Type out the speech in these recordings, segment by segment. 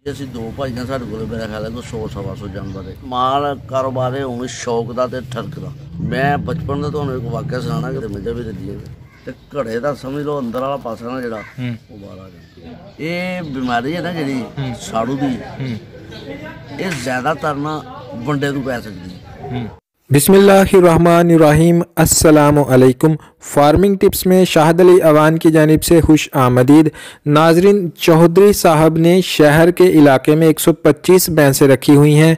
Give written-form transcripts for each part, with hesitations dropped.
ਅਸੀਂ ਦੋ ਭਾਈਆਂ ਸਾਡੇ ਕੋਲ ਮੇਰਾ ਖਿਆਲ ਹੈ ਕੋਈ 100-125 ਜਾਨਵਰ ਹੈ। ਮਾਲ ਕਾਰੋਬਾਰ ਹੈ ਹੁਣ ਸ਼ੌਕ ਦਾ ਤੇ ਠਰਕ ਦਾ। ਮੈਂ ਬਚਪਨ ਦਾ ਤੁਹਾਨੂੰ ਇੱਕ ਵਾਕਿਆ ਸੁਣਾਉਣਾ ਕਿ ਮੱਝਾਂ ਵੀ ਰੱਜੀਆਂ ਤੇ ਘੜੇ ਦਾ ਸਮਝ ਲਓ ਅੰਦਰ ਵਾਲਾ ਪਾਸਾ ਨਾ ਜਿਹੜਾ ਉਹ ਬਾਹਰ ਆ ਜਾਂਦਾ। ਇਹ ਬਿਮਾਰੀ ਹੈ ਨਾ ਜਿਹੜੀ ਸਾੜੂ ਦੀ, ਇਹ ਜ਼ਿਆਦਾਤਰ ਨਾ ਵੰਡੇ ਤੋਂ ਪੈ ਸਕਦੀ ਹੈ। बिस्मिल्लाहिर्रहमानिर्रहीम अस्सलामु अलैकुम। फार्मिंग टिप्स में शाहिद अली अवान की जानिब से खुश आमदीद। नाजरीन, चौधरी साहब ने शहर के इलाके में 125 भैंसें रखी हुई हैं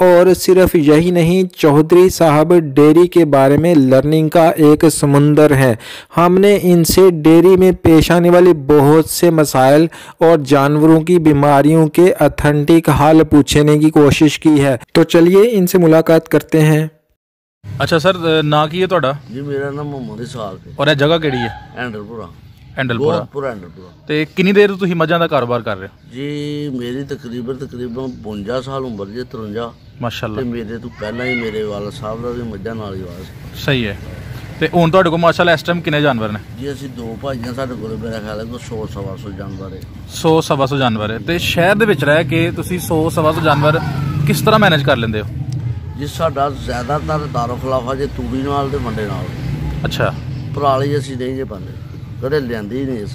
और सिर्फ यही नहीं, चौधरी साहब डेयरी के बारे में लर्निंग का एक समुंदर है। हमने इनसे डेयरी में पेश आने वाली बहुत से मसाइल और जानवरों की बीमारियों के अथेंटिक हल पूछने की कोशिश की है। तो चलिए इनसे मुलाकात करते हैं। अच्छा सर, ना की है ਤੁਹਾਡਾ? जी मेरा नाम मोहम्मद इसाक है। और ਇਹ ਜਗ੍ਹਾ ਕਿਹੜੀ ਹੈ? एंडलपुरा। एंडलपुरा। एंडलपुरा। ਤੇ ਕਿੰਨੀ ਦੇਰ ਤੋਂ ਤੁਸੀਂ ਮੱਝਾਂ ਦਾ ਕਾਰੋਬਾਰ ਕਰ ਰਹੇ ਹੋ? जी मेरी तकरीबन 52 साल उम्र जी, 53। ਮਾਸ਼ਾਅੱਲਾ। ਤੇ ਮੇਰੇ ਤੋਂ ਪਹਿਲਾਂ ਹੀ ਮੇਰੇ ਵਾਲਾ ਸਾਹਿਬ ਦਾ ਵੀ ਮੱਝਾਂ ਨਾਲ ਹੀ ਵਾਸ। ਸਹੀ ਹੈ। ਤੇ ਹੁਣ ਤੁਹਾਡੇ ਕੋਲ ਮਾਸ਼ਾਅੱਲਾ ਇਸ ਟਾਈਮ ਕਿੰਨੇ ਜਾਨਵਰ ਨੇ? ਜੀ ਅਸੀਂ ਦੋ ਭਾਈਆਂ ਸਾਡੇ ਕੋਲ ਮੇਰਾ ਖਿਆਲ ਹੈ ਕੋਈ 100-125 ਜਾਨਵਰ ਹੈ। 100-125 ਜਾਨਵਰ ਹੈ। ਤੇ ਸ਼ਹਿਰ ਦੇ ਵਿੱਚ ਰਹਿ ਕੇ ਤੁਸੀਂ 100-125 ਜਾਨਵਰ ਕਿਸ ਤਰ੍ਹਾਂ ਮੈਨੇਜ ਕਰ ਲੈਂਦੇ ਹੋ? ਜੀ ਸਾਡਾ ਜ਼ਿਆਦਾਤਰ ਦਾਰੋ ਖਿਲਾਫਾ ਜੇ ਤੂੜੀ ਨਾਲ ਤੇ ਵੰਡੇ ਨਾਲ। ਅੱਛਾ। ਪਰਾਲੀ ਅਸੀਂ ਨਹੀਂ ਜੇ ਪਾਉਂਦੇ, ਕਦੇ ਲਿਆਂਦੀ ਹੀ ਨਹੀਂ।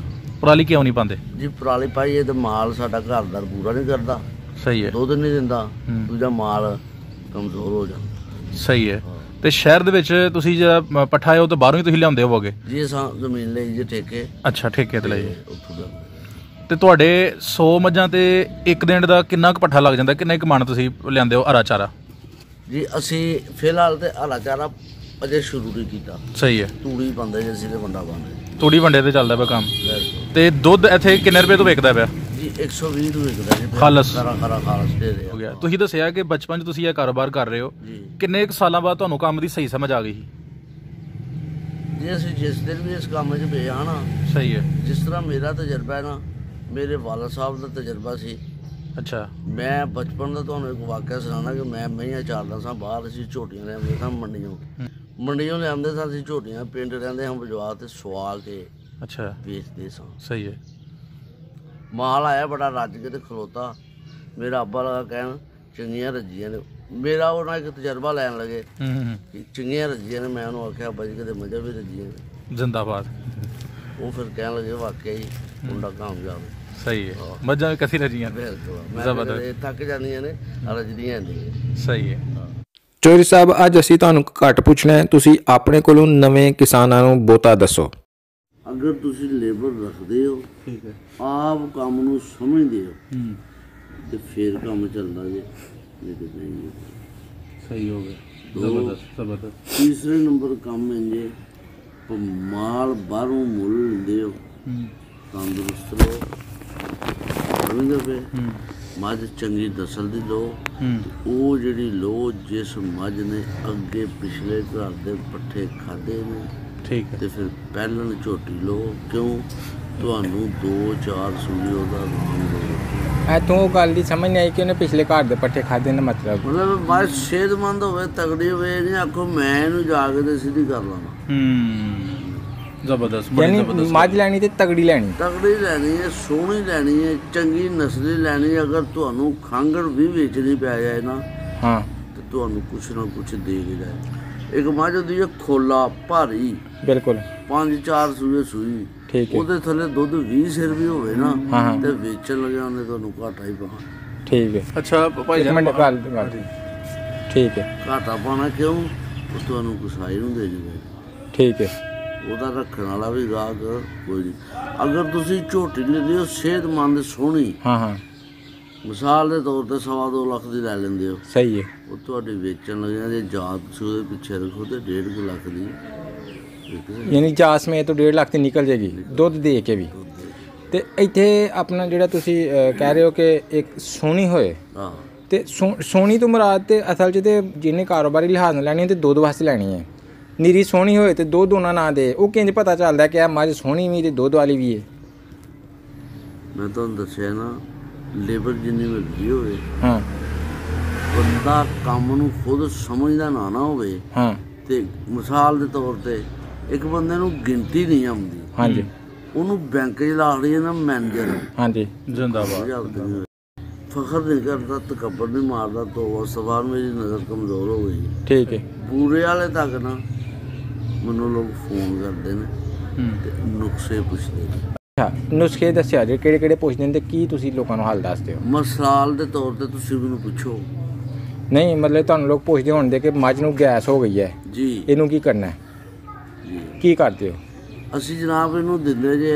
ਪਰਾਲੀ ਕਿਉਂ ਨਹੀਂ ਪਾਉਂਦੇ? ਜੀ ਪਰਾਲੀ ਪਾਈਏ ਤੇ ਮਾਲ ਸਾਡਾ ਘਰਦਾਰ ਪੂਰਾ ਨਹੀਂ ਕਰਦਾ। ਸਹੀ ਹੈ। ਦੁੱਧ ਨਹੀਂ ਦਿੰਦਾ, ਦੂਜਾ ਮਾਲ ਕਮਜ਼ੋਰ ਹੋ ਜਾਂਦਾ। ਸਹੀ ਹੈ। ਤੇ ਸ਼ਹਿਰ ਦੇ ਵਿੱਚ ਤੁਸੀਂ ਜਿਹੜਾ ਪੱਠਾ ਹੈ ਉਹ ਤਾਂ ਬਾਹਰੋਂ ਹੀ ਤੁਸੀਂ ਲਿਆਉਂਦੇ ਹੋਵੋਗੇ? ਜੀ ਅਸਾਂ ਜ਼ਮੀਨ ਲਈ ਜੇ ਠੇਕੇ। ਅੱਛਾ, ਠੇਕੇ ਤੇ ਲਈ। ਉੱਥੋਂ ਦਾ। ਤੇ ਤੁਹਾਡੇ 100 ਮੱਝਾਂ ਤੇ ਇੱਕ ਦਿਨ ਦਾ ਕਿੰਨਾ ਕੁ ਪੱਠਾ ਲੱਗ ਜਾਂਦਾ? ਕਿੰਨੇ ਕੁ ਮਣ ਤੁਸੀਂ ਲਿਆਂਦੇ ਹੋ ਹਰਾ ਚਾਰਾ? ਜੀ ਅਸੀਂ ਫਿਲਹਾਲ ਤੇ ਹਰਾ ਚਾਰਾ ਅਜੇ ਸ਼ੁਰੂ ਨਹੀਂ ਕੀਤਾ। ਸਹੀ ਹੈ। ਤੂੜੀ ਪਾਉਂਦੇ ਜੇ ਅਸੀਂ ਤੇ ਵੰਡਾ ਪਾਉਂਦੇ। ਤੂੜੀ ਵੰਡੇ ਤੇ ਚੱਲਦਾ ਪਿਆ ਕੰਮ। ਤੇ ਦੁੱਧ ਇੱਥੇ ਕਿੰਨੇ ਰੁਪਏ ਤੋਂ ਵਿਕਦਾ ਪਿਆ? ਜੀ 120 ਨੂੰ ਵਿਕਦਾ ਜੀ। ਖਾਲਸ ਖਾਲਸ ਦੇ ਹੋ ਗਿਆ। ਤੁਸੀਂ ਦੱਸਿਆ ਕਿ ਬਚਪਨ 'ਚ ਤੁਸੀਂ ਇਹ ਕਾਰੋਬਾਰ ਕਰ ਰਹੇ ਹੋ, ਕਿੰਨੇ ਕੁ ਸਾਲਾਂ ਬਾਅਦ ਤੁਹਾਨੂੰ ਕੰਮ ਦੀ ਸਹੀ ਸਮਝ ਆ ਗਈ? ਜੀ ਅਸੀਂ ਜਿਸ ਦਿਨ ਵੀ ਇਸ ਕੰਮ 'ਚ ਪਏ ਆ ਨਾ। ਸਹੀ ਹੈ। ਜਿਸ ਤਰ੍ਹਾਂ ਮੇਰਾ ਤਜਰਬਾ ਹੈ ਨਾ, ਮੇਰੇ ਵਾਲਾ ਸਾਹਿਬ ਦਾ ਤਜਰਬਾ ਸੀ। ਅੱਛਾ। ਮੈਂ ਬਚਪਨ ਦਾ ਤੁਹਾਨੂੰ ਇੱਕ ਵਾਕਿਆ ਸੁਣਾਉਣਾ ਕਿ ਮੈਂ ਮਈਆਂ ਚਾਰਦਾ ਸਾਂ ਬਾਹਰ। ਅਸੀਂ ਝੋਟੀਆਂ ਲਿਆਉਂਦੇ ਸਾਂ ਮੰਡੀਆਂ ਲਿਆਉਂਦੇ ਸਾਂ ਅਸੀਂ ਝੋਟੀਆਂ। ਪਿੰਡ ਰਹਿੰਦੇ ਹਾਂ ਬਜਵਾ ਤੇ ਸੁਆ ਕੇ ਅੱਛਾ ਵੇਚਦੇ ਸਾਂ। ਸਹੀ ਹੈ। ਮਾਲ ਆਇਆ ਬੜਾ ਰੱਜ ਕੇ ਤੇ ਖਲੋਤਾ। ਮੇਰਾ ਅੱਬਾ ਲਗਾ ਕਹਿਣ ਚੰਗੀਆਂ ਰੱਜੀਆਂ ਨੇ। ਮੇਰਾ ਉਹਨਾਂ ਇੱਕ ਤਜਰਬਾ ਲੈਣ ਲੱਗੇ ਚੰਗੀਆਂ ਰੱਜੀਆਂ ਨੇ। ਮੈਂ ਉਹਨੂੰ ਆਖਿਆ ਬਾਜੀ ਕਿਤੇ ਮੱਝਾਂ ਵੀ ਰੱਜੀਆਂ ਨੇ। ਜ਼ਿੰਦਾਬਾਦ। ਉਹ ਫਿਰ ਕਹਿਣ ਲੱਗੇ ਵਾਕਿਆ ਹੀ ਮੁੰਡਾ ਕਾਮਯਾਬ ਹੈ। ਸਹੀ ਹੈ। ਮੱਝਾਂ ਵੀ ਕਸੀ ਰੱਜੀਆਂ ਥੱਕ ਜਾਂਦੀਆਂ ਨੇ, ਰੱਜਦੀਆਂ ਨਹੀਂ। ਸਹੀ ਹੈ। ਚੌਧਰੀ ਸਾਹਿਬ, ਅੱਜ ਅਸੀਂ ਤੁਹਾਨੂੰ ਘੱਟ ਪੁੱਛਣਾ ਹੈ, ਤੁਸੀਂ ਆਪਣੇ ਕੋਲੋਂ ਨਵੇਂ ਕਿਸਾਨਾਂ ਨੂੰ ਬਹੁਤਾ ਦੱਸੋ। ਅਗਰ ਤੁਸੀਂ ਲੇਬਰ ਰੱਖਦੇ ਹੋ, ਠੀਕ ਹੈ, ਆਪ ਕੰਮ ਨੂੰ ਸਮਝਦੇ ਹੋ ਤੇ ਫਿਰ ਕੰਮ ਚੱਲਦਾ ਜੇ, ਨਹੀਂ ਤੇ ਨਹੀਂ। ਸਹੀ ਹੋ ਗਿਆ। ਜ਼ਬਰਦਸਤ। ਤੀਸਰੇ ਨੰਬਰ ਕੰਮ ਇੰਜੇ ਮਾਲ ਬਾਹਰੋਂ ਮੁੱਲ ਲੈਂਦੇ ਹੋ, ਤੰਦਰੁਸਤ ਰਹੋ। ਮੱਝ ਚੰਗੀ ਨਸਲ ਦੀ ਲਓ। ਉਹ ਜਿਹੜੀ ਲਓ ਜਿਸ ਮੱਝ ਨੇ ਅੱਗੇ ਪਿਛਲੇ ਘਰ ਦੇ ਪੱਠੇ ਖਾਧੇ ਨੇ, ਠੀਕ ਹੈ, ਤੇ ਫਿਰ ਪਹਿਲਣ ਝੋਟੀ ਲਓ। ਕਿਉਂ? ਤੁਹਾਨੂੰ 2-4 ਸੂਏ ਉਹਦਾ ਆਰਾਮ ਹੋਵੇ। ਇੱਥੋਂ ਉਹ ਗੱਲ ਦੀ ਸਮਝ ਨਹੀਂ ਆਈ ਕਿ ਉਹਨੇ ਪਿਛਲੇ ਘਰ ਦੇ ਪੱਠੇ ਖਾਧੇ ਨੇ। ਮਤਲਬ ਮੱਝ ਸਿਹਤਮੰਦ ਹੋਵੇ, ਤਗੜੀ ਹੋਵੇ। ਨਹੀਂ ਆਖੋ ਮੈਂ ਇਹਨੂੰ ਜਾ ਕੇ ਤੇ ਸਿੱਧੀ ਕਰ ਲਾਂਗਾ। ਜ਼ਬਰਦਸਤ। ਯਾਨੀ ਮੱਝ ਲੈਣੀ ਤੇ ਤਗੜੀ ਲੈਣੀ। ਤਗੜੀ ਲੈਣੀ ਹੈ, ਸੋਹਣੀ ਲੈਣੀ ਹੈ, ਚੰਗੀ ਨਸਲੀ ਲੈਣੀ। ਅਗਰ ਤੁਹਾਨੂੰ ਖਾਂਗੜ ਵੀ ਵੇਚਣੀ ਪੈ ਜਾਏ ਨਾ, ਹਾਂ, ਤੇ ਤੁਹਾਨੂੰ ਕੁਛ ਨਾ ਕੁਛ ਦੇ ਕੇ ਜਾਏ। ਇੱਕ ਮੱਝ ਹੁੰਦੀ ਹੈ ਖੋਲਾ ਭਾਰੀ, ਬਿਲਕੁਲ 5-4 ਸੂਏ ਸੂਈ, ਉਹਦੇ ਥੱਲੇ ਦੁੱਧ 20 ਸਿਰ ਵੀ ਹੋਵੇ ਨਾ ਤੇ ਵੇਚਣ ਲੱਗੇ ਉਹਨੇ ਤੁਹਾਨੂੰ ਘਾਟਾ ਹੀ ਪਾਉਣਾ। ਠੀਕ ਹੈ। ਅੱਛਾ ਭਾਈ ਗੱਲ ਠੀਕ ਹੈ। ਘਾਟਾ ਪਾਉਣਾ ਕਿਉਂ? ਉਹ ਤੁਹਾਨੂੰ ਕਸਾਈ ਨੂੰ ਦੇ ਜੂਗਾ। ਠੀਕ ਹੈ। ਉਹਦਾ ਰੱਖਣ ਵਾਲਾ ਵੀ ਗਾਹਕ ਕੋਈ ਨਹੀਂ। ਅਗਰ ਤੁਸੀਂ ਝੋਟੀ ਲੈਂਦੇ ਹੋ ਸਿਹਤਮੰਦ ਸੋਹਣੀ, ਮਿਸਾਲ ਦੇ ਤੌਰ ਤੇ 2.25 ਲੱਖ ਦੀ ਲੈ ਲੈਂਦੇ ਹੋ। ਸਹੀ ਹੈ। ਉਹ ਤੁਹਾਡੇ ਵੇਚਣ ਲੱਗਿਆ ਜੇ ਜਾਤ ਤੁਸੀਂ ਉਹਦੇ ਪਿੱਛੇ ਰੱਖੋ ਤੇ 1.5 ਲੱਖ ਦੀ, ਯਾਨੀ ਜਾਤ ਸਮੇਤ ਤੋਂ 1.5 ਲੱਖ ਦੀ ਨਿਕਲ ਜਾਏਗੀ ਦੁੱਧ ਦੇ ਕੇ ਵੀ। ਤੇ ਇੱਥੇ ਆਪਣਾ ਜਿਹੜਾ ਤੁਸੀਂ ਕਹਿ ਰਹੇ ਹੋ ਕਿ ਇੱਕ ਸੋਹਣੀ ਹੋਏ, ਤੇ ਸੋਹਣੀ ਤੋਂ ਮੁਰਾਦ ਤੇ ਅਸਲ 'ਚ ਤੇ ਜਿਹਨੇ ਕਾਰੋਬਾਰੀ ਲਿਹਾਜ਼ ਨਾਲ ਲੈਣੀ ਹੈ ਤੇ ਦੁੱਧ ਵਾਸਤੇ ਲੈਣੀ ਹੈ। ਨੀਰੀ ਸੋਹਣੀ ਹੋਏ ਤੇ ਦੁੱਧ ਉਹਨਾਂ ਨਾ ਦੇ, ਉਹ ਕਿੰਝ ਪਤਾ ਚੱਲਦਾ ਕਿ ਇਹ ਮੱਝ ਸੋਹਣੀ ਵੀ ਤੇ ਦੁੱਧ ਵਾਲੀ ਵੀ ਹੈ? ਮੈਂ ਤੁਹਾਨੂੰ ਦੱਸਿਆ ਨਾ, ਲੇਬਰ ਜਿੰਨੀ ਮਰਜ਼ੀ ਹੋਵੇ, ਬੰਦਾ ਕੰਮ ਨੂੰ ਖੁਦ ਸਮਝਦਾ ਨਾ ਹੋਵੇ। ਤੇ ਮਿਸਾਲ ਦੇ ਤੌਰ ਤੇ ਇੱਕ ਬੰਦੇ ਨੂੰ ਗਿਣਤੀ ਨਹੀਂ ਆਉਂਦੀ, ਉਹਨੂੰ ਬੈਂਕ 'ਚ ਲਾ ਰਹੀ ਹੈ ਨਾ ਮੈਨੇਜਰ। ਜਿੰਦਾਬਾਦ। फखर नहीं करता, तकबर नहीं मारता, तो सवार मेरी नज़र कमज़ोर हो गई। ठीक है। पूरे वाले तक ना मैनू लोग फोन करते हैं ते नुस्खे पूछते हैं। अच्छा, नुस्खे दस्या जे किहड़े किहड़े पुछदे ने ते की तुसीं लोकां नूं हल दसदे हो? मिसाल के तौर पर तुसीं मैनू पुछो नहीं मतलब तुहानूं लोग पुछदे होणगे कि मੱਝ ਨੂੰ गैस हो गई है, जी ਇਹਨੂੰ ਕੀ करना है, जी ਕੀ ਕਰਦੇ ਹੋ? ਅਸੀਂ ਜਨਾਬ ਇਹਨੂੰ ਦਿੰਦੇ ਜੇ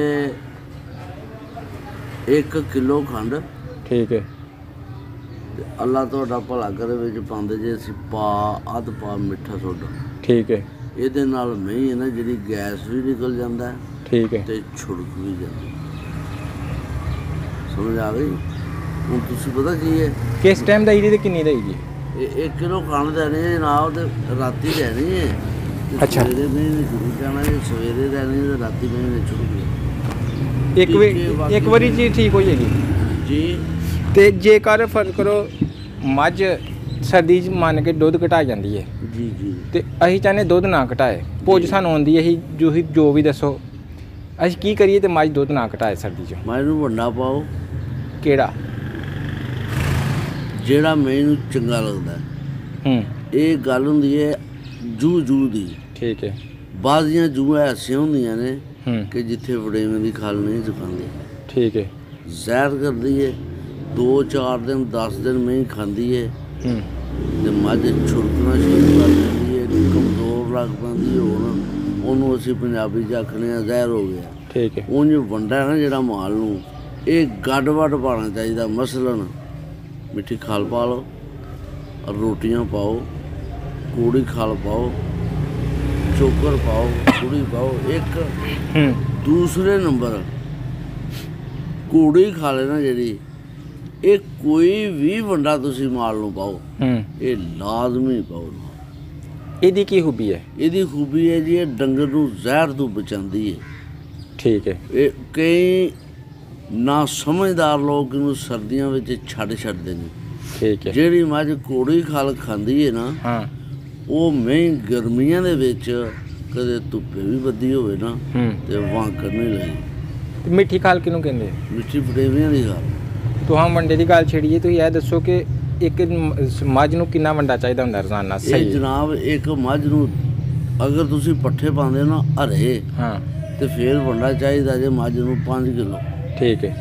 1 किलो खंड ठीक है। ਤੇ ਅੱਲਾ ਤੁਹਾਡਾ ਭਲਾ ਕਰੇ, ਵਿੱਚ ਪਾਉਂਦੇ ਜੇ ਅਸੀਂ ਅੱਧ ਪਾ ਮਿੱਠਾ ਸੋਡਾ। ठीक है। ਇਹਦੇ ਨਾਲ ਮਹੀਂ ਹੈ ਨਾ ਜਿਹੜੀ ਗੈਸ ਵੀ ਨਿਕਲ ਜਾਂਦਾ ਹੈ ठीक है। ਤੇ ਛੁੜਕ ਵੀ ਜਾਂਦੀ। ਸਮਝ ਆ ਗਈ? ਹੁਣ ਤੁਸੀਂ ਪਤਾ ਕੀ ਹੈ, किस टाइम दई जी ते किन्नी दई जी? ਇਹ 1 किलो खंड देनी है जनाब, ਤੇ ਰਾਤੀ ਦੇਣੀ ਹੈ। ਤੇ ਅੱਛਾ। ਸਵੇਰੇ ਮਹੀਂ ਨੇ ਸ਼ੁਰੂ ਕਰਨਾ ਹੈ, ਸਵੇਰੇ ਦੇਣੀ ਹੈ ਤੇ ਰਾਤੀ ਮਹੀਂ ਨੇ ਸ਼ੁਰੂ ਕਰਨਾ। ਇੱਕ ਵਾਰੀ ਚੀਜ਼ ਠੀਕ ਹੋ ਜਾਏਗੀ ਜੀ ਤੇ ਜੇਕਰ ਫਰਜ਼ ਕਰੋ ਮੱਝ ਸਰਦੀ 'ਚ ਮੰਨ ਕੇ ਦੁੱਧ ਘਟਾ ਜਾਂਦੀ ਹੈ ਜੀ ਜੀ ਤੇ ਅਸੀਂ ਚਾਹੁੰਦੇ ਦੁੱਧ ਨਾ ਘਟਾਏ, ਭੁੱਜ ਸਾਨੂੰ ਆਉਂਦੀ ਹੈ, ਅਸੀਂ ਜੋ ਵੀ ਦੱਸੋ ਅਸੀਂ ਕੀ ਕਰੀਏ ਤੇ ਮੱਝ ਦੁੱਧ ਨਾ ਘਟਾਏ ਸਰਦੀ 'ਚ? ਮੈਂ ਇਹਨੂੰ ਵੱਡਾ ਪਾਓ ਕਿਹੜਾ? ਜਿਹੜਾ ਮੈਨੂੰ ਚੰਗਾ ਲੱਗਦਾ ਹੈ। ਇਹ ਗੱਲ ਹੁੰਦੀ ਹੈ ਜੂ ਦੀ। ਠੀਕ ਹੈ। ਬਾਜ਼ੀਆਂ ਜੂਆਂ ਐਸੀਆਂ ਹੁੰਦੀਆਂ ਨੇ ਕਿ ਜਿੱਥੇ ਵੜੇਵੇਂ ਦੀ ਖਲ ਨਹੀਂ ਚੁਕਾਉਂਦੀ। ਠੀਕ ਹੈ। ਜ਼ਹਿਰ ਕਰਦੀ ਹੈ, 2-4 ਦਿਨ 10 ਦਿਨ ਮਹੀਂ ਖਾਂਦੀ ਹੈ ਤੇ ਮੱਝ ਛੁੜਕਣਾ ਸ਼ੁਰੂ ਕਰ ਦਿੰਦੀ ਹੈ, ਕਮਜ਼ੋਰ ਲੱਗ ਪੈਂਦੀ ਹੈ। ਹੁਣ ਉਹਨੂੰ ਅਸੀਂ ਪੰਜਾਬੀ 'ਚ ਆਖਦੇ ਹਾਂ ਜ਼ਹਿਰ ਹੋ ਗਿਆ। ਠੀਕ ਹੈ। ਉਂਝ ਵੰਡਾ ਨਾ ਜਿਹੜਾ ਮਾਲ ਨੂੰ, ਇਹ ਗੱਡ ਵੱਡ ਪਾਉਣਾ ਚਾਹੀਦਾ। ਮਸਲਨ ਮਿੱਠੀ ਖਲ ਪਾ ਲਓ, ਰੋਟੀਆਂ ਪਾਓ, ਕੂੜੀ ਖਲ ਪਾਓ, ਚੋਕਰ ਪਾਓ, ਕੂੜੀ ਪਾਓ। ਇੱਕ ਦੂਸਰੇ ਨੰਬਰ ਕੂੜੀ ਖਾ ਲੈਣਾ ਜਿਹੜੀ, ਇਹ ਕੋਈ ਵੀ ਵੰਡਾ ਤੁਸੀਂ ਮਾਲ ਨੂੰ ਪਾਓ, ਇਹ ਲਾਜ਼ਮੀ ਪਾਓ। ਇਹਦੀ ਕੀ ਖੂਬੀ ਹੈ? ਇਹਦੀ ਖੂਬੀ ਹੈ ਜੀ, ਇਹ ਡੰਗਰ ਨੂੰ ਜ਼ਹਿਰ ਤੋਂ ਬਚਾਉਂਦੀ ਹੈ। ਠੀਕ ਹੈ। ਇਹ ਕਈ ਨਾ ਸਮਝਦਾਰ ਲੋਕ ਇਹਨੂੰ ਸਰਦੀਆਂ ਵਿੱਚ ਛੱਡਦੇ ਨੇ। ਠੀਕ ਹੈ। ਜਿਹੜੀ ਮੱਝ ਕੂੜੀ ਖਲ ਖਾਂਦੀ ਹੈ ਨਾ, ਹਾਂ, ਉਹ ਮਹੀਂ ਗਰਮੀਆਂ ਦੇ ਵਿੱਚ ਕਦੇ ਧੁੱਪੇ ਵੀ ਵੱਧੀ ਹੋਵੇ ਨਾ ਤੇ ਵਾਂਕੜ ਨਹੀਂ ਲੱਗੀ। ਤੇ ਮਿੱਠੀ ਖਾਲ ਕਿਹਨੂੰ ਕਹਿੰਦੇ? ਮਿੱਠੀ ਫੜੇਵੀਆਂ ਦੀ ਗੱਲ। ਤੁਹਾਂ ਵੰਡੇ ਦੀ ਗੱਲ ਛੇੜੀਏ, ਤੁਸੀਂ ਇਹ ਦੱਸੋ ਕਿ ਇੱਕ ਮੱਝ ਨੂੰ ਕਿੰਨਾ ਵੰਡਾ ਚਾਹੀਦਾ ਹੁੰਦਾ ਰੋਜ਼ਾਨਾ? ਇਹ ਸਹੀ ਜਨਾਬ ਇੱਕ ਮੱਝ ਨੂੰ ਅਗਰ ਤੁਸੀਂ ਪੱਠੇ ਪਾਉਂਦੇ ਹੋ ਨਾ ਹਰੇ, ਹਾਂ, ਤੇ ਫੇਰ ਵੰਡਾ ਚਾਹੀਦਾ ਜੇ ਮੱਝ ਨੂੰ 5 ਕਿਲੋ। ਠੀਕ ਹੈ।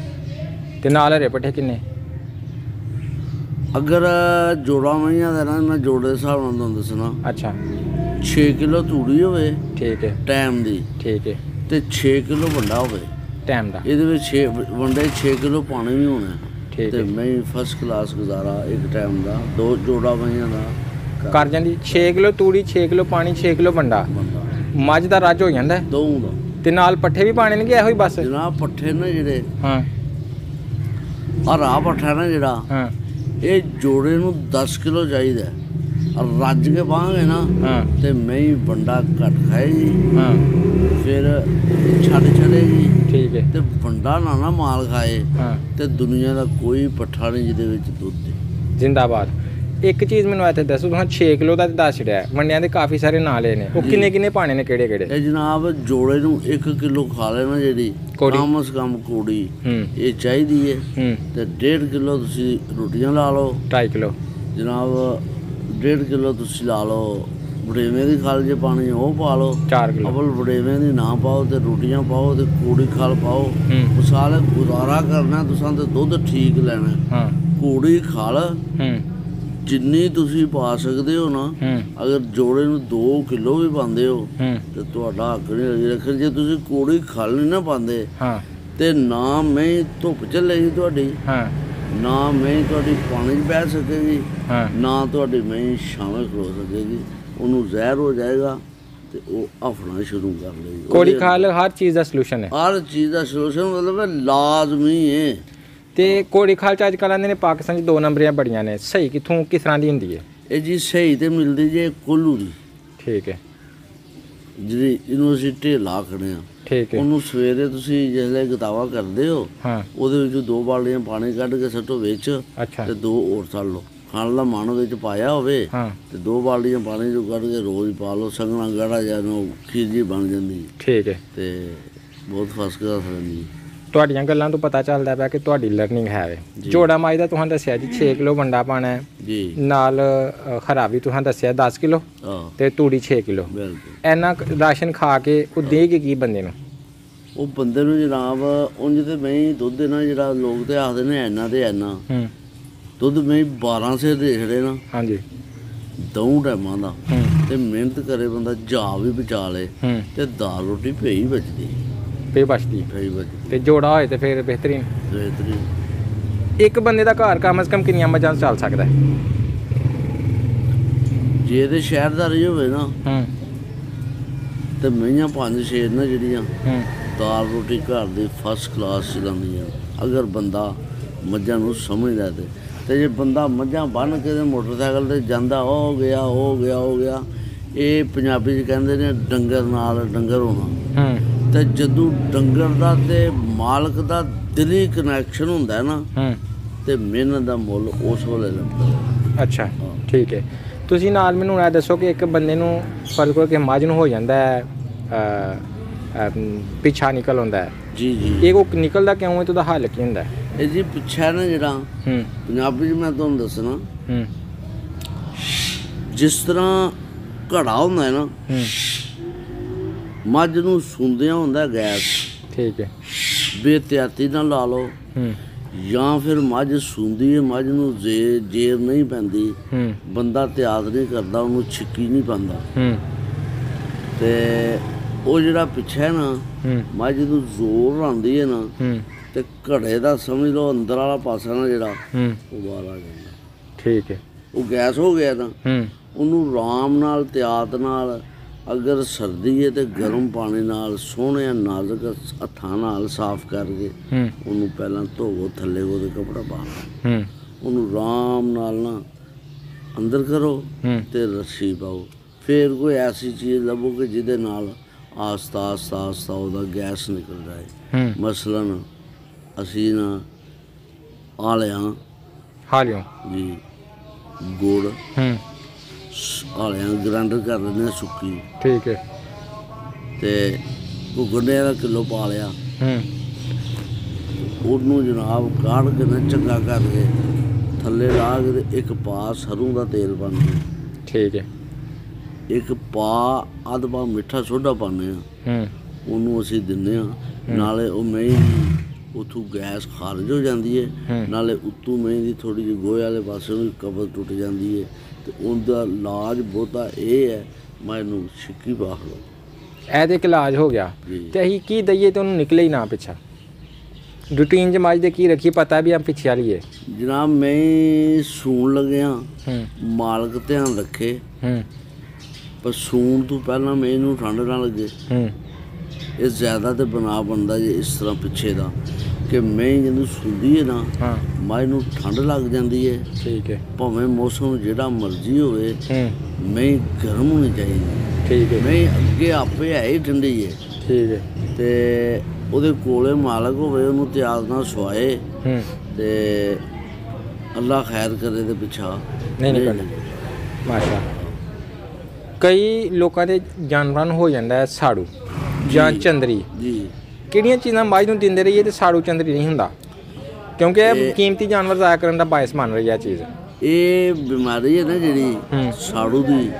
ਤੇ ਨਾਲ ਹਰੇ ਪੱਠੇ ਕਿੰਨੇ? ਅਗਰ ਜੋੜਾ ਮਈਆਂ ਦਾ ਨਾ, ਮੈਂ ਜੋੜੇ ਦੇ ਹਿਸਾਬ ਨਾਲ ਤੁਹਾਨੂੰ ਦੱਸਣਾ, ਅੱਛਾ, 6 ਕਿਲੋ ਤੂੜੀ ਹੋਵੇ ਠੀਕ ਹੈ। ਟਾਈਮ ਦੀ, ਠੀਕ ਹੈ। ਤੇ 6 ਕਿਲੋ ਵੰਡਾ ਹੋਵੇ ਟਾਈਮ ਦਾ। ਇਹਦੇ ਵਿੱਚ 6 ਵੰਡੇ 6 ਕਿਲੋ ਪਾਣੀ ਵੀ ਹੋਣਾ। ਠੀਕ ਤੇ ਹੈ। ਮੈਂ ਫਸਟ ਕਲਾਸ ਗੁਜ਼ਾਰਾ ਇੱਕ ਟਾਈਮ ਦਾ 2 ਜੋੜਾ ਮਈਆਂ ਦਾ ਕਰ ਜਾਂਦੀ। 6 ਕਿਲੋ ਤੂੜੀ, 6 ਕਿਲੋ ਪਾਣੀ, 6 ਕਿਲੋ ਵੰਡਾ, ਬੰਦਾ ਮੱਝ ਦਾ ਰੱਜ ਹੋ ਜਾਂਦਾ ਹੈ। ਦਊਂਗਾ। ਤੇ ਨਾਲ ਪੱਠੇ ਵੀ ਪਾਣੇ ਨੇ ਕਿ ਇਹੋ ਹੀ ਬਸ? ਜਨਾਬ ਪੱਠੇ ਨੇ ਜਿਹੜੇ, ਹਾਂ ਹਰਾ ਪੱਠਾ ਨਾ ਜਿਹੜਾ, ਹਾਂ ਇਹ ਜੋੜੇ ਨੂੰ 10 ਕਿਲੋ ਚਾਹੀਦਾ। ਰੱਜ ਕੇ ਪਾਵਾਂਗੇ ਨਾ ਹਾਂ ਤੇ ਮੈਂ ਵੰਡਾ ਘੱਟ ਖਾਏਗੀ, ਹਾਂ, ਫਿਰ ਛੱਡੇਗੀ। ਠੀਕ ਹੈ। ਤੇ ਵੰਡਾ ਨਾ ਮਾਲ ਖਾਏ ਹਾਂ, ਤੇ ਦੁਨੀਆ ਦਾ ਕੋਈ ਪੱਠਾ ਨਹੀਂ ਜਿਹਦੇ ਵਿੱਚ ਦੁੱਧ ਦੇ। ਜ਼ਿੰਦਾਬਾਦ। ਇੱਕ ਚੀਜ਼ ਮੈਨੂੰ ਇੱਥੇ ਦੱਸੋ, ਤੁਸੀਂ 6 ਕਿਲੋ ਦਾ ਦੱਸ ਛੜਿਆ, ਵੰਡਿਆਂ ਦੇ ਕਾਫੀ ਸਾਰੇ ਨਾਂ ਲਏ ਨੇ, ਉਹ ਕਿੰਨੇ ਪਾਣੇ ਨੇ, ਕਿਹੜੇ ਕਿਹੜੇ? ਇਹ ਜਨਾਬ ਜੋੜੇ ਨੂੰ 1 ਕਿਲੋ ਖਾ ਲੈਣਾ ਜਿਹੜੀ ਕਮ ਸੇ ਕਮ ਕੂੜੀ ਇਹ ਚਾਹੀਦੀ ਹੈ। ਤੇ 1.5 ਕਿਲੋ ਤੁਸੀਂ ਰੋਟੀਆਂ ਲਾ ਲਓ। 2.5 ਕਿਲੋ ਜਨਾਬ 1.5 ਕਿਲੋ ਤੁਸੀਂ ਲਾ ਲਓ ਵੜੇਵੇਂ ਦੀ ਖਲ ਜੇ ਪਾਣੀ ਉਹ ਪਾ ਲਓ। 4 ਕਿਲੋ ਅਵਲ ਵੜੇਵੇਂ ਦੀ ਨਾ ਪਾਓ ਤੇ ਰੋਟੀਆਂ ਪਾਓ ਤੇ ਕੂੜੀ ਖਲ ਪਾਓ। ਮਸਾਲੇ ਗੁਜ਼ਾਰਾ ਕਰਨਾ ਤੁਸੀਂ ਤੇ ਦੁੱਧ ਠੀਕ ਲੈਣਾ। ਹਾਂ, ਕੂੜੀ ਖਲ ਜਿੰਨੀ ਤੁਸੀਂ ਪਾ ਸਕਦੇ ਹੋ ਨਾ, ਅਗਰ ਜੋੜੇ ਨੂੰ 2 ਕਿਲੋ ਵੀ ਪਾਉਂਦੇ ਹੋ ਤੇ ਤੁਹਾਡਾ ਹੱਕ ਨਹੀਂ ਲੱਗੀ ਰੱਖਣ। ਜੇ ਤੁਸੀਂ ਕੂੜੀ ਖਲ ਨਹੀਂ ਨਾ ਪਾਉਂਦੇ ਤੇ ਨਾ ਮੈਂ ਧੁੱਪ ਚੱਲੇਗੀ ਤੁਹਾਡੀ, ਨਾ ਮੈਂ ਤੁਹਾਡੀ ਪਾਣੀ 'ਚ ਬਹਿ ਸਕੇਗੀ, ਨਾ ਤੁਹਾਡੀ ਮੈਂ ਛਾਵੇਂ ਖਲੋ ਸਕੇਗੀ। ਉਹਨੂੰ ਜ਼ਹਿਰ ਹੋ ਜਾਏਗਾ ਤੇ ਉਹ ਹਫਣਾ ਸ਼ੁਰੂ ਕਰ ਲਏਗੀ। ਕੋੜੀ ਖਾਲ ਹਰ ਚੀਜ਼ ਦਾ ਸੋਲੂਸ਼ਨ ਹੈ। ਹਰ ਚੀਜ਼ ਦਾ ਸੋਲੂਸ਼ਨ ਮਤਲਬ ਲਾਜ਼ਮੀ ਹੈ। ਤੇ ਕੋੜੀ ਖਾਲ ਚ ਅੱਜ ਕੱਲ੍ਹ ਆਉਂਦੇ ਨੇ ਪਾਕਿਸਤਾਨ 'ਚ 2 ਨੰਬਰੀਆਂ ਬੜੀਆਂ ਨੇ, ਸਹੀ ਕਿੱਥੋਂ ਕਿਸ ਤਰ੍ਹਾਂ ਦੀ ਹੁੰਦੀ ਹੈ? ਇਹ ਜੀ ਸਹੀ ਤੇ ਮਿਲਦੀ ਜੇ ਕੋਲੂ ਦੀ। ਠੀਕ ਹੈ। ਜਿਹੜੀ ਇਹਨੂੰ ਅਸੀਂ ਢੇਲਾ ਖੜੇ ਆ। ਠੀਕ ਹੈ। ਉਹਨੂੰ ਸਵੇਰੇ ਤੁਸੀਂ ਜਿਸਲੇ ਗਤਾਵਾ ਕਰਦੇ ਹੋ, ਹਾਂ, ਉਹਦੇ ਵਿੱਚੋਂ 2 ਬਾਲਟੀਆਂ ਪਾਣੀ ਕੱਢ ਕੇ ਸੱਟੋ ਵਿੱਚ, ਅੱਛਾ, ਤੇ 2 ਹੋਰ ਛੱਡ ਲਓ। ਖਾਣ ਦਾ ਮਨ ਵਿੱਚ ਪਾਇਆ ਹੋਵੇ ਤੇ 2 ਬਾਲਟੀਆਂ ਪਾਣੀ ਚੋਂ ਕੱਢ ਕੇ ਰੋਜ਼ ਪਾ ਲਓ। ਸੰਘਣਾ ਗਾੜਾ ਜਾਂ ਖੀਰ ਜੀ ਬਣ ਜਾਂਦੀ। ਠੀਕ ਹੈ। ਤੇ ਬਹੁਤ ਫਸਕ ਦਾ ਰਹਿੰਦੀ। ਤੁਹਾਡੀਆਂ ਗੱਲਾਂ ਤੋਂ ਪਤਾ ਚੱਲਦਾ ਪਿਆ ਕਿ ਤੁਹਾਡੀ ਲਰਨਿੰਗ ਹੈ ਵੇ। ਜੋੜਾ ਮੱਝ ਦਾ ਤੁਸੀਂ ਦੱਸਿਆ ਜੀ 6 ਕਿਲੋ ਵੰਡਾ ਪਾਣਾ ਹੈ ਜੀ ਨਾਲ ਖਰਾਬੀ ਤੁਸੀਂ ਦੱਸਿਆ 10 ਕਿਲੋ ਹਾਂ ਤੇ ਤੂੜੀ 6 ਕਿਲੋ। ਬਿਲਕੁਲ ਇੰਨਾ ਰਾਸ਼ਨ ਖਾ ਕੇ ਉਹ ਦੇ ਕੇ ਕੀ ਬੰਦੇ ਨੂੰ? ਉਹ ਬੰਦੇ ਨੂੰ ਜਨਾਬ ਉਂਝ ਤੇ ਮੈਂ ਦੁੱਧ ਨਾ ਜਿਹੜਾ ਲੋਕ ਤੇ ਆਖਦੇ ਨੇ ਇੰਨਾ ਤੇ ਇੰਨਾ ਦੁੱਧ ਮੈਂ 12 ਸੇ ਦੇ ਛੜੇ ਨਾ ਹਾਂਜੀ ਦਊਂ ਟਾਈਮਾਂ ਦਾ ਤੇ ਮਿਹਨਤ ਕਰੇ ਬੰਦਾ ਜਾ ਵੀ ਬਚਾ ਲੇ ਤੇ ਦਾਲ ਰੋਟੀ ਭਈ ਬਚਦੀ ਫੇ ਬਚਦੀ ਭਈ ਬਚਦੀ ਤੇ ਜੋੜਾ ਹੋਏ ਤੇ ਫਿਰ ਬਿਹਤਰੀਨ। ਬਿਹਤਰੀਨ। ਇੱਕ ਬੰਦੇ ਦਾ ਘਰ ਕਮ ਸੇ ਕਮ ਕਿੰਨੀਆਂ ਮੱਝਾਂ ਚੱਲ ਸਕਦਾ ਹੈ? ਜੇ ਤੇ ਸ਼ਹਿਰਦਾਰੀ ਹੋਵੇ ਨਾ ਤੇ ਮਈਆਂ 5-6 ਨਾ ਜਿਹੜੀਆਂ ਦਾਲ ਰੋਟੀ ਘਰ ਦੀ ਫਸਟ ਕਲਾਸ ਚਲਾਉਂਦੀਆਂ ਅਗਰ ਬੰਦਾ ਮੱਝਾਂ ਨੂੰ ਸਮਝਦਾ ਤੇ ਜੇ ਬੰਦਾ ਮੱਝਾਂ ਬੰਨ੍ਹ ਕੇ ਤੇ ਮੋਟਰਸਾਈਕਲ ਤੇ ਜਾਂਦਾ ਹੋ ਗਿਆ ਇਹ ਪੰਜਾਬੀ 'ਚ ਕਹਿੰਦੇ ਨੇ ਡੰਗਰ ਨਾਲ ਡੰਗਰ ਹੋਣਾ। ਤੇ ਜਦੋਂ ਡੰਗਰ ਦਾ ਤੇ ਮਾਲਕ ਦਾ ਦਿਲੀ ਕਨੈਕਸ਼ਨ ਹੁੰਦਾ ਨਾ ਤੇ ਮਿਹਨਤ ਦਾ ਮੁੱਲ ਉਸ ਵੇਲੇ ਲੱਗਦਾ। ਅੱਛਾ ਠੀਕ ਹੈ। ਤੁਸੀਂ ਨਾਲ ਮੈਨੂੰ ਇਹ ਦੱਸੋ ਕਿ ਇੱਕ ਬੰਦੇ ਨੂੰ ਫਰਜ਼ ਕਰੋ ਕਿ ਮੱਝ ਨੂੰ ਹੋ ਜਾਂਦਾ ਹੈ ਪਿੱਛਾ ਨਿਕਲ ਆਉਂਦਾ ਹੈ ਜੀ ਜੀ ਇਹ ਉਹ ਨਿਕਲਦਾ ਕਿਉਂ ਹੈ ਤੇ ਉਹਦਾ ਹੱਲ ਕੀ ਹੁੰਦਾ ਹੈ? ਇਹ ਜੀ ਪਿੱਛਾ ਨਾ ਜਿਹੜਾ ਪੰਜਾਬੀ 'ਚ ਮੈਂ ਤੁਹਾਨੂੰ ਦੱਸਣਾ ਜਿਸ ਤਰ੍ਹਾਂ ਘੜਾ ਹੁੰਦਾ ਹੈ ਨਾ ਮੱਝ ਨੂੰ ਸੁੰਦਿਆਂ ਹੁੰਦਾ ਗੈਸ ਠੀਕ ਹੈ ਬੇਤਿਆਤੀ ਨਾਲ ਲਾ ਲਓ ਜਾਂ ਫਿਰ ਮੱਝ ਸੁੰਦੀ ਹੈ ਮੱਝ ਨੂੰ ਜੇਰ ਨਹੀਂ ਪੈਂਦੀ ਬੰਦਾ ਤਿਆਦ ਨਹੀਂ ਕਰਦਾ ਉਹਨੂੰ ਛਿੱਕੀ ਨਹੀਂ ਪਾਉਂਦਾ ਤੇ ਉਹ ਜਿਹੜਾ ਪਿੱਛੇ ਹੈ ਨਾ ਮੱਝ ਨੂੰ ਜ਼ੋਰ ਆਉਂਦੀ ਹੈ ਨਾ ਤੇ ਘੜੇ ਦਾ ਸਮਝ ਲਓ ਅੰਦਰ ਵਾਲਾ ਪਾਸਾ ਨਾ ਜਿਹੜਾ ਉਹ ਬਾਹਰ ਆ ਜਾਂਦਾ। ਠੀਕ ਹੈ ਉਹ ਗੈਸ ਹੋ ਗਿਆ ਨਾ ਉਹਨੂੰ ਆਰਾਮ ਨਾਲ ਤਿਆਤ ਨਾਲ ਅਗਰ ਸਰਦੀ ਹੈ ਤੇ ਗਰਮ ਪਾਣੀ ਨਾਲ ਸੋਹਣੇ ਨਾਜ਼ੁਕ ਹੱਥਾਂ ਨਾਲ ਸਾਫ਼ ਕਰਕੇ ਉਹਨੂੰ ਪਹਿਲਾਂ ਧੋਵੋ ਥੱਲੇ ਉਹਦੇ ਕੱਪੜਾ ਪਾ ਲਓ ਉਹਨੂੰ ਆਰਾਮ ਨਾਲ ਨਾ ਅੰਦਰ ਕਰੋ ਤੇ ਰੱਸੀ ਪਾਓ ਫਿਰ ਕੋਈ ਐਸੀ ਚੀਜ਼ ਲੱਭੋ ਕਿ ਜਿਹਦੇ ਨਾਲ ਆਸਤਾ ਉਹਦਾ ਗੈਸ ਨਿਕਲ ਜਾਏ। ਮਸਲਨ ਅਸੀਂ ਨਾ ਹਾਲਿਆਂ ਜੀ ਗੁੜ ਹਾਲਿਆਂ ਗ੍ਰਾਈਂਡਰ ਕਰ ਲੈਂਦੇ ਹਾਂ ਸੁੱਕੀ ਠੀਕ ਹੈ ਤੇ ਗੰਢਿਆਂ ਦਾ ਕਿਲੋ ਪਾ ਲਿਆ ਉਹਨੂੰ ਜਨਾਬ ਕਾੜ ਕੇ ਨਾ ਚੰਗਾ ਕਰਕੇ ਥੱਲੇ ਲਾ ਕੇ ਤੇ ਇੱਕ ਪਾ ਸਰੋਂ ਦਾ ਤੇਲ ਪਾਉਂਦੇ ਠੀਕ ਹੈ ਇੱਕ ਪਾ ਅੱਧ ਪਾ ਮਿੱਠਾ ਸੋਡਾ ਪਾਉਂਦੇ ਹਾਂ ਉਹਨੂੰ ਅਸੀਂ ਦਿੰਦੇ ਹਾਂ ਨਾਲੇ ਉਹ ਮਹੀਂ ਉੱਥੋਂ ਗੈਸ ਖਾਰਜ ਹੋ ਜਾਂਦੀ ਹੈ ਨਾਲੇ ਉੱਤੋਂ ਮਹੀਂ ਦੀ ਥੋੜ੍ਹੀ ਜਿਹੀ ਗੋਹੇ ਵਾਲੇ ਪਾਸੇ ਵੀ ਕਬਜ਼ ਟੁੱਟ ਜਾਂਦੀ ਹੈ ਤੇ ਉਹਦਾ ਇਲਾਜ ਬਹੁਤਾ ਇਹ ਹੈ ਮੈਨੂੰ ਛਿੱਕੀ ਪਾ ਲਓ ਇਹ ਤੇ ਇੱਕ ਇਲਾਜ ਹੋ ਗਿਆ ਤੇ ਅਸੀਂ ਕੀ ਦਈਏ ਤੇ ਉਹਨੂੰ ਨਿਕਲੇ ਹੀ ਨਾ ਪਿੱਛਾ ਰੂਟੀਨ 'ਚ ਮੱਝ ਦੇ ਕੀ ਰੱਖੀ ਪਤਾ ਵੀ ਆ ਪਿੱਛੇ ਵਾਲੀ ਹੈ ਜਨਾਬ ਮੈਂ ਸੂਣ ਲੱਗਿਆ ਮਾਲਕ ਧਿਆਨ ਰੱਖੇ ਪਰ ਸੂਣ ਤੋਂ ਪਹਿਲਾਂ ਮੈਨੂੰ ਠੰਡ ਨਾ ਲੱਗੇ ਇਹ ਜ਼ਿਆਦਾ ਤੇ ਬਣਾ ਬਣਦਾ ਜੇ ਇਸ ਤਰ੍ਹਾਂ ਪਿੱਛੇ ਦਾ ਕਿ ਮੈਂ ਜਦੋਂ ਸੁਣਦੀ ਹੈ ਨਾ ਮੱਝ ਨੂੰ ਠੰਡ ਲੱਗ ਜਾਂਦੀ ਹੈ ਠੀਕ ਹੈ ਭਾਵੇਂ ਮੌਸਮ ਜਿਹੜਾ ਮਰਜ਼ੀ ਹੋਵੇ ਮੈਂ ਗਰਮ ਹੋਣੀ ਚਾਹੀਦੀ ਠੀਕ ਹੈ ਮੈਂ ਅੱਗੇ ਆਪੇ ਹੈ ਹੀ ਠੰਡੀ ਹੈ ਠੀਕ ਹੈ ਤੇ ਉਹਦੇ ਕੋਲੇ ਮਾਲਕ ਹੋਵੇ ਉਹਨੂੰ ਤਿਆਗ ਨਾਲ ਸਵਾਏ ਤੇ ਅੱਲਾ ਖੈਰ ਕਰੇ ਤੇ ਪਿੱਛਾ ਨਹੀਂ ਨਿਕਲਦਾ ਮਾਸ਼ਾ ਕਈ ਲੋਕਾਂ ਦੇ ਜਾਨਵਰਾਂ ਨੂੰ ਹੋ ਜਾਂਦਾ ਹੈ ਸਾੜੂ ਜਾਂ ਚੰਦਰੀ ਜੀ ਕਿਹੜੀਆਂ ਚੀਜ਼ਾਂ ਮੱਝ ਨੂੰ ਦਿੰਦੇ ਰਹੀਏ ਤੇ ਸਾੜੂ ਚੰਦਰੀ ਨਹੀਂ ਹੁੰਦਾ ਕਿਉਂਕਿ ਇਹ ਕੀਮਤੀ ਜਾਨਵਰ ਜ਼ਾਇਆ ਕਰਨ ਦਾ ਬਾਇਸ ਬਣ ਰਹੀ ਹੈ ਚੀਜ਼ ਇਹ ਬਿਮਾਰੀ ਹੈ ਨਾ ਜਿਹੜੀ ਸਾੜੂ ਦੀ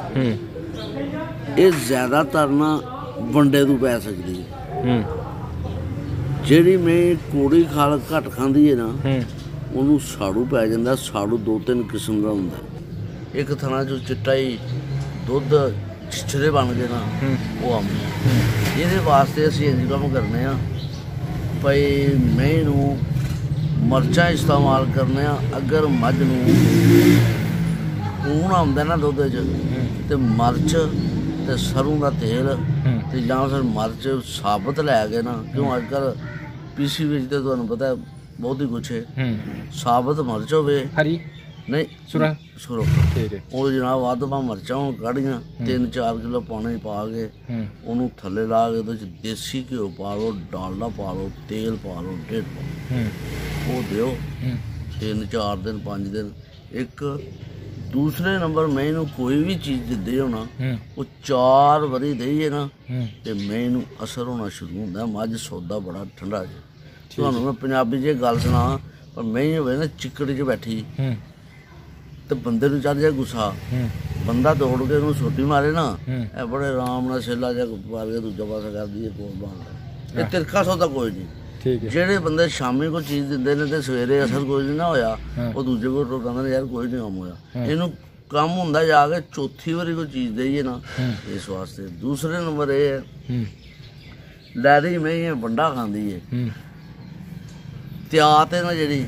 ਇਹ ਜ਼ਿਆਦਾਤਰ ਨਾ ਵੰਡੇ ਤੋਂ ਪੈ ਸਕਦੀ ਹੈ ਜਿਹੜੀ ਮੈਂ ਕੋੜੀ ਖਾਲ ਘੱਟ ਖਾਂਦੀ ਹੈ ਨਾ ਉਹਨੂੰ ਸਾੜੂ ਪੈ ਜਾਂਦਾ ਸਾੜੂ 2-3 ਕਿਸਮ ਦਾ ਹੁੰਦਾ ਇੱਕ ਥਣਾ ਜੋ ਚਿੱਟਾ ਹੀ ਦੁੱਧ ਛਿਛਰੇ ਬਣ ਗਏ ਨਾ ਉਹ ਆਉਂਦਾ ਇਹਦੇ ਵਾਸਤੇ ਅਸੀਂ ਇੰਜ ਕੰਮ ਕਰਨੇ ਆ ਭਾਈ ਮੈਂ ਨੂੰ ਮਿਰਚਾਂ ਇਸਤੇਮਾਲ ਕਰਨੇ ਆ ਅਗਰ ਮੱਝ ਨੂੰ ਖੂਨ ਆਉਂਦਾ ਨਾ ਦੁੱਧ 'ਚ ਤੇ ਮਿਰਚ ਤੇ ਸਰੋਂ ਦਾ ਤੇਲ ਤੇ ਜਾਂ ਫਿਰ ਮਿਰਚ ਸਾਬਤ ਲੈ ਕੇ ਨਾ ਕਿਉਂ ਅੱਜ ਕੱਲ੍ਹ ਪੀਸੀ ਵਿੱਚ ਤੇ ਤੁਹਾਨੂੰ ਪਤਾ ਬਹੁਤ ਹੀ ਕੁਛ ਹੈ ਸਾਬਤ ਮਿਰਚ ਹੋਵੇ ਹਰੀ ਨਹੀਂ ਸੁਰਾ ਠੀਕ ਹੈ ਉਹ ਜਨਾਬ ਵੱਧ ਪਾ ਮਿਰਚਾਂ ਹੁਣ ਕੱਢੀਆਂ 3-4 ਕਿਲੋ ਪਾਣੀ ਪਾ ਕੇ ਉਹਨੂੰ ਥੱਲੇ ਲਾ ਕੇ ਉਹਦੇ 'ਚ ਦੇਸੀ ਘਿਓ ਪਾ ਲਓ ਡਾਲਡਾ ਪਾ ਲਓ ਤੇਲ ਪਾ ਲਓ 1.5 ਪਾ ਉਹ ਦਿਓ 3-4 ਦਿਨ 5 ਦਿਨ ਇੱਕ ਦੂਸਰੇ ਨੰਬਰ ਮੈਂ ਇਹਨੂੰ ਕੋਈ ਵੀ ਚੀਜ਼ ਦਿੰਦੇ ਹੋਣਾ ਉਹ 4 ਵਾਰੀ ਦੇਈਏ ਨਾ ਤੇ ਮੈਂ ਇਹਨੂੰ ਅਸਰ ਹੋਣਾ ਸ਼ੁਰੂ ਹੁੰਦਾ ਮੱਝ ਸੌਦਾ ਬੜਾ ਠੰਡਾ ਜੇ ਤੁਹਾਨੂੰ ਮੈਂ ਪੰਜਾਬੀ 'ਚ ਗੱਲ ਸੁਣਾ, ਪਰ ਮਹੀਂ ਹੋਵੇ ਨਾ ਚਿੱਕੜ 'ਚ ਬੈਠੀ ਤੇ ਬੰਦੇ ਨੂੰ ਚੜ ਜਾਏ ਗੁੱਸਾ, ਬੰਦਾ ਦੌੜ ਕੇ ਉਹਨੂੰ ਛੋਟੀ ਮਾਰੇ ਨਾ, ਇਹ ਬੜੇ ਆਰਾਮ ਨਾਲ ਛੇਲਾ ਜਿਹਾ ਮਾਰ ਕੇ ਦੂਜਾ ਪਾਸਾ ਕਰਦੀ ਹੈ, ਕੋਲ ਬਣਦਾ। ਇਹ ਤਿਰਖਾ ਸੌਦਾ ਕੋਈ ਨਹੀਂ। ਠੀਕ ਹੈ। ਜਿਹੜੇ ਬੰਦੇ ਸ਼ਾਮੀ ਕੋਈ ਚੀਜ਼ ਦਿੰਦੇ ਨੇ ਤੇ ਸਵੇਰੇ ਅਸਰ ਕੋਈ ਨਹੀਂ ਨਾ ਹੋਇਆ, ਉਹ ਦੂਜੇ ਕੋਲ ਕਹਿੰਦੇ ਨੇ ਯਾਰ ਕੋਈ ਨਹੀਂ ਕੰਮ ਹੋਇਆ। ਇਹਨੂੰ ਕੰਮ ਹੁੰਦਾ ਜਾ ਕੇ ਚੌਥੀ ਵਾਰੀ ਕੋਈ ਚੀਜ਼ ਦੇਈਏ ਨਾ, ਇਸ ਵਾਸਤੇ। ਦੂਸਰੇ ਨੰਬਰ ਇਹ ਹੈ ਲੈਰੀ ਮਹੀਂ ਵੰਡਾ ਖਾਂਦੀ ਹੈ, ਤਿਆਤ ਹੈ ਨਾ ਜਿਹੜੀ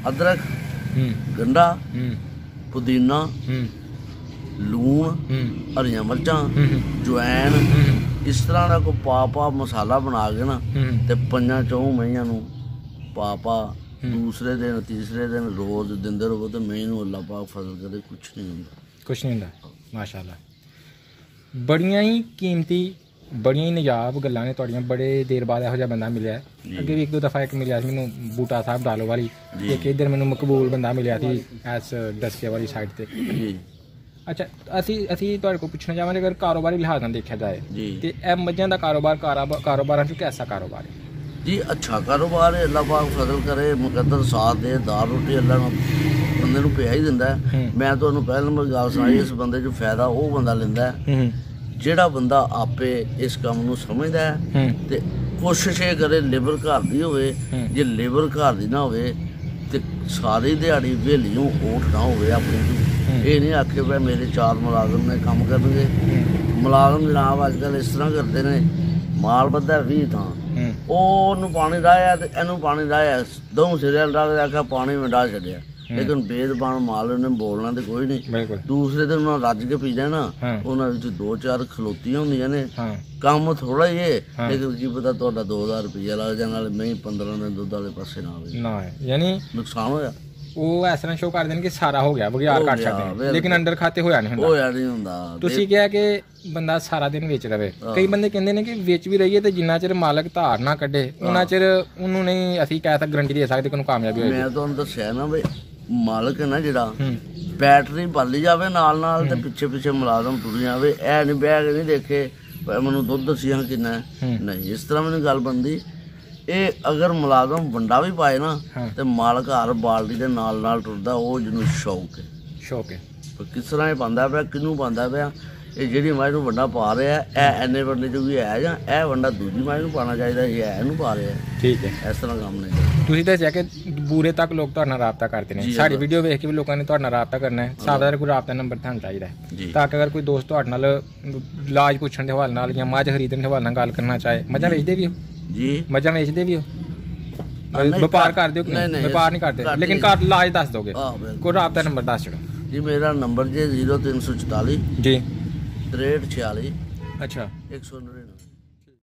ਅਦਰਕ, ਗੰਢਾ, ਪੁਦੀਨਾ, ਲੂਣ, ਹਰੀਆਂ ਮਿਰਚਾਂ, ਜਵੈਣ, ਇਸ ਤਰ੍ਹਾਂ ਦਾ ਕੋਈ ਪਾ ਮਸਾਲਾ ਬਣਾ ਕੇ ਨਾ ਤੇ 5-4 ਮਹੀਨਿਆਂ ਨੂੰ ਪਾ ਦੂਸਰੇ ਦਿਨ ਤੀਸਰੇ ਦਿਨ ਰੋਜ਼ ਦਿੰਦੇ ਰਹੋ ਤੇ ਮਹੀਂ ਨੂੰ ਅੱਲਾ ਪਾਕ ਫਜ਼ਲ ਕਰੇ, ਕੁਛ ਨਹੀਂ ਹੁੰਦਾ। ਮਾਸ਼ਾਅੱਲਾ। ਬੜੀਆਂ ਹੀ ਕੀਮਤੀ, ਬੜੀਆਂ ਹੀ ਨਜਾਬ ਗੱਲਾਂ ਨੇ ਤੁਹਾਡੀਆਂ। ਬੜੇ ਦੇਰ ਬਾਅਦ ਇਹੋ ਜਿਹਾ ਬੰਦਾ ਮਿਲਿਆ। ਅੱਗੇ ਵੀ 1-2 ਦਫਾ ਇੱਕ ਮਿਲਿਆ ਸੀ ਮੈਨੂੰ ਬੂਟਾ ਸਾਹਿਬ ਡਾਲੋ ਵਾਲੀ, ਇੱਕ ਇੱਧਰ ਮੈਨੂੰ ਮਕਬੂਲ ਬੰਦਾ ਮਿਲਿਆ ਸੀ ਐਸ ਡਸਕੇ ਵਾਲੀ ਸਾਈਡ ਤੇ। ਅੱਛਾ, ਅਸੀਂ ਤੁਹਾਡੇ ਕੋਲ ਪੁੱਛਣਾ ਚਾਹਾਂਗੇ, ਅਗਰ ਕਾਰੋਬਾਰੀ ਲਿਹਾਜ਼ ਨਾਲ ਦੇਖਿਆ ਜਾਏ ਤੇ ਇਹ ਮੱਝਾਂ ਦਾ ਕਾਰੋਬਾਰਾਂ 'ਚ ਕੈਸਾ ਕਾਰੋਬਾਰ ਹੈ ਜੀ? ਅੱਛਾ ਕਾਰੋਬਾਰ ਹੈ, ਅੱਲਾ ਪਾਕ ਫਜ਼ਲ ਕਰੇ, ਮੁਕੱਦਰ ਸਾਥ ਦੇ, ਦਾਲ ਰੋਟੀ ਅੱਲਾ ਨੂੰ ਬੰਦੇ ਨੂੰ ਪਿਆ ਹੀ ਦਿੰਦਾ। ਮੈਂ ਤੁਹਾਨੂੰ ਪਹਿਲਾਂ ਨੰਬਰ ਗੱਲ ਸੁਣਾਈ, ਇਸ ਬੰਦੇ 'ਚ ਫਾਇਦਾ ਉਹ ਬੰਦਾ ਲੈਂਦਾ ਜਿਹੜਾ ਬੰਦਾ ਆਪੇ ਇਸ ਕੰਮ ਨੂੰ ਸਮਝਦਾ ਹੈ ਤੇ ਕੋਸ਼ਿਸ਼ ਇਹ ਕਰੇ ਲੇਬਰ ਘਰ ਦੀ ਹੋਵੇ। ਜੇ ਲੇਬਰ ਘਰ ਦੀ ਨਾ ਹੋਵੇ ਤੇ ਸਾਰੀ ਦਿਹਾੜੀ ਵੇਲੀਓਂ ਊਠ ਨਾ ਹੋਵੇ ਆਪਣੀ। ਇਹ ਨਹੀਂ ਆਖੇ ਵੀ ਮੇਰੇ 4 ਮੁਲਾਜ਼ਮ ਨੇ ਕੰਮ ਕਰਨਗੇ। ਮੁਲਾਜ਼ਮ ਜਨਾਬ ਅੱਜ ਕੱਲ੍ਹ ਇਸ ਤਰ੍ਹਾਂ ਕਰਦੇ ਨੇ, ਮਾਲ ਬੱਧਾ 20 ਥਾਂ, ਉਹਨੂੰ ਪਾਣੀ ਡਾਇਆ ਤੇ ਇਹਨੂੰ ਪਾਣੀ ਡਾਇਆ, ਦੋ ਸਿਰਿਆਲ ਡਾਲ ਕੇ ਆਖਿਆ ਪਾਣੀ ਮੈਂ ਡਾਹ ਛੱਡਿਆ। ਲੇਕਿਨ ਬੇਜ਼ਬਾਨ ਮਾਲ ਉਹਨੇ ਬੋਲਣਾ ਤੇ ਕੋਈ ਨਹੀਂ। ਦੂਸਰੇ ਦਿਨ ਉਹਨਾਂ ਰੱਜ ਕੇ ਪੀ ਜਾਣਾ, ਉਹਨਾਂ ਵਿੱਚ 2-4 ਖਲੋਤੀਆਂ ਹੁੰਦੀਆਂ ਨੇ, ਕੰਮ ਥੋੜਾ ਹੀ ਹੈ ਲੇਕਿਨ ਕੀ ਪਤਾ ਤੁਹਾਡਾ 2000 ਰੁਪਇਆ ਲੱਗ ਜਾਣ ਵਾਲੇ ਮੈਂ 15 ਦਿਨ ਦੁੱਧ ਵਾਲੇ ਪਾਸੇ ਨਾ ਆਵੇ, ਯਾਨੀ ਨੁਕਸਾਨ ਹੋਇਆ। ਉਹ ਇਸ ਤਰ੍ਹਾਂ ਸ਼ੋਅ ਕਰ ਦੇਣ ਕਿ ਸਾਰਾ ਹੋ ਗਿਆ, ਬਗਿਆੜ ਕੱਟ ਸਕਦੇ, ਲੇਕਿਨ ਅੰਡਰ ਖਾਤੇ ਹੋਇਆ ਨਹੀਂ ਹੁੰਦਾ। ਤੁਸੀਂ ਕਿਹਾ ਕਿ ਬੰਦਾ ਸਾਰਾ ਦਿਨ ਵੇਚ ਰਵੇ। ਕਈ ਬੰਦੇ ਕਹਿੰਦੇ ਨੇ ਕਿ ਵੇਚ ਵੀ ਰਹੀਏ ਤੇ ਜਿੰਨਾ ਚਿਰ ਮਾਲਕ ਧਾਰ ਨਾ ਕੱਢੇ ਉਹਨਾਂ ਚਿਰ ਉਹਨੂੰ ਨਹੀਂ ਅਸੀਂ ਕਹਿ ਸਕਦੇ ਗਰੰਟੀ ਦੇ ਸਕਦੇ ਕਿ ਉਹਨੂੰ ਕਾਮਯਾਬੀ ਹੋਏਗੀ। ਮੈਂ ਤੁਹਾਨੂੰ ਦੱਸਿਆ ਨਾ ਵੀ ਮਾਲਕ ਹੈ ਨਾ ਜਿਹੜਾ, ਬੈਟਰੀ ਬਾਲੀ ਜਾਵੇ ਨਾਲ ਤੇ ਪਿੱਛੇ ਮੁਲਾਜ਼ਮ ਤੁਰ ਜਾਵੇ। ਇਹ ਨਹੀਂ ਬੈਗ ਨਹੀਂ ਦੇਖੇ ਮੈਨੂੰ ਦੁੱਧ ਦੱਸਿਆ ਕਿੰਨਾ, ਨਹੀਂ ਇਸ ਤਰ੍ਹਾਂ ਮੈਨੂੰ ਗੱਲ ਬਣਦੀ। ਇਹ ਅਗਰ ਮੁਲਾਜ਼ਮ ਵੰਡਾ ਵੀ ਪਾਏ ਨਾ ਤੇ ਮਾਲਕ ਹਰ ਬਾਲਟੀ ਦੇ ਨਾਲ ਟੁਰਦਾ, ਉਹ ਜਿਹਨੂੰ ਸ਼ੌਕ ਹੈ। ਕਿਸ ਤਰ੍ਹਾਂ ਇਹ ਪਾਉਂਦਾ ਪਿਆ, ਕਿਹਨੂੰ ਪਾਉਂਦਾ ਪਿਆ, ਇਹ ਜਿਹੜੀ ਮਾਝ ਨੂੰ ਵੰਡਾ ਪਾ ਰਿਹਾ ਇਹ ਐਨੇ ਵੰਡੇ 'ਚ ਵੀ ਹੈ ਜਾਂ ਇਹ ਵੰਡਾ ਦੂਜੀ ਮਾਝ ਨੂੰ ਪਾਉਣਾ ਚਾਹੀਦਾ, ਇਹ ਇਹਨੂੰ ਪਾ ਰਿਹਾ। ਠੀਕ ਹੈ, ਇਸ ਤਰ੍ਹਾਂ ਕੰਮ ਨਹੀਂ। ਤੁਸੀਂ ਦੱਸਿਆ ਕਿ ਬੂਰੇ ਤੱਕ ਲੋਕ ਤੁਹਾਡੇ ਨਾਲ ਰਾਬਤਾ ਕਰਦੇ ਨੇ। ਸਾਡੀ ਵੀਡੀਓ ਵੇਖ ਕੇ ਵੀ ਲੋਕਾਂ ਨੇ ਤੁਹਾਡੇ ਨਾਲ ਰਾਬਤਾ ਕਰਨਾ ਹੈ। ਸਾਡਾ ਕੋਈ ਰਾਬਤਾ ਨੰਬਰ ਤੁਹਾਨੂੰ ਚਾਹੀਦਾ ਹੈ ਤਾਂ ਕਿ ਅਗਰ ਕੋਈ ਦੋਸਤ ਤੁਹਾਡੇ ਨਾਲ ਇਲਾਜ ਪੁੱਛਣ ਦੇ ਹਵਾਲੇ ਨਾਲ ਜਾਂ ਮੱਝ ਖਰੀਦਣ ਦੇ ਹਵਾਲੇ ਨਾਲ ਗੱਲ ਕਰਨਾ ਚਾਹੇ। ਮੱਝਾਂ ਵੇਚਦੇ ਵੀ ਹੋ ਜੀ? ਮੱਝਾਂ ਵੇਚਦੇ ਵੀ ਹੋ? ਵਪਾਰ ਕਰਦੇ ਹੋ ਕਿ ਨਹੀਂ? ਵਪਾਰ ਨਹੀਂ ਕਰਦੇ, ਲੇਕਿਨ ਘਰ ਇਲਾਜ ਦੱਸ ਦੋਗੇ? ਕੋਈ ਰਾਬਤਾ ਨੰਬਰ ਦੱਸ ਛੜੋ ਜੀ। ਮੇਰਾ ਨੰਬਰ ਜੀ 0344 ਜੀ 6346 ਅੱਛਾ 199।